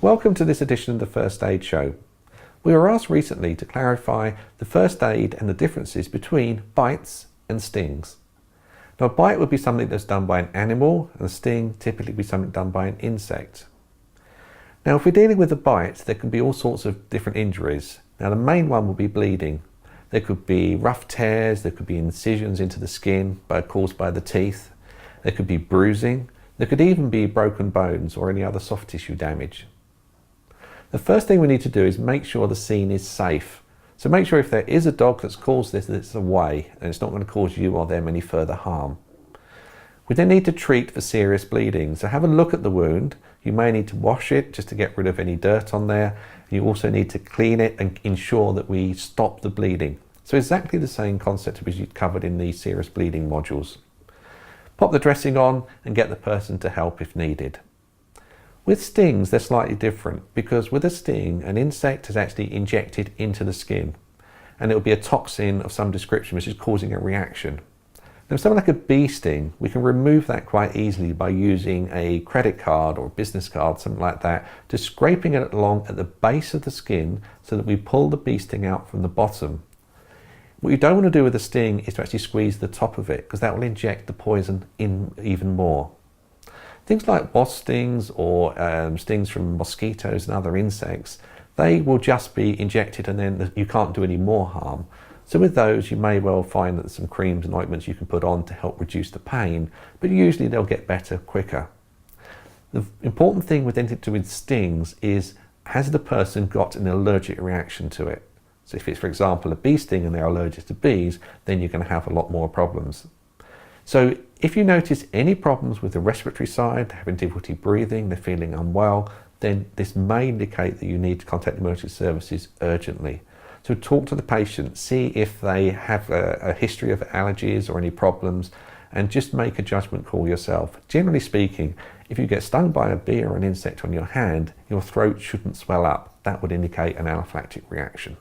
Welcome to this edition of the First Aid Show. We were asked recently to clarify the first aid and the differences between bites and stings. Now, a bite would be something that's done by an animal, and a sting typically be something done by an insect. Now, if we're dealing with a bite, there can be all sorts of different injuries. Now, the main one will be bleeding. There could be rough tears, there could be incisions into the skin caused by the teeth, there could be bruising, there could even be broken bones or any other soft tissue damage. The first thing we need to do is make sure the scene is safe. So make sure if there is a dog that's caused this, that it's away and it's not going to cause you or them any further harm. We then need to treat for serious bleeding. So have a look at the wound. You may need to wash it just to get rid of any dirt on there. You also need to clean it and ensure that we stop the bleeding. So exactly the same concept as you covered in the serious bleeding modules. Pop the dressing on and get the person to help if needed. With stings, they're slightly different because with a sting, an insect is actually injected into the skin and it will be a toxin of some description which is causing a reaction. Now, something like a bee sting, we can remove that quite easily by using a credit card or a business card, something like that, just scraping it along at the base of the skin so that we pull the bee sting out from the bottom. What you don't want to do with a sting is to actually squeeze the top of it because that will inject the poison in even more. Things like wasp stings or stings from mosquitoes and other insects, they will just be injected and then you can't do any more harm. So with those, you may well find that there's some creams and ointments you can put on to help reduce the pain, but usually they'll get better quicker. The important thing with anything to do with stings is, has the person got an allergic reaction to it? So if it's, for example, a bee sting and they're allergic to bees, then you're going to have a lot more problems. So if you notice any problems with the respiratory side, having difficulty breathing, they're feeling unwell, then this may indicate that you need to contact emergency services urgently. So talk to the patient, see if they have a history of allergies or any problems, and just make a judgment call yourself. Generally speaking, if you get stung by a bee or an insect on your hand, your throat shouldn't swell up. That would indicate an anaphylactic reaction.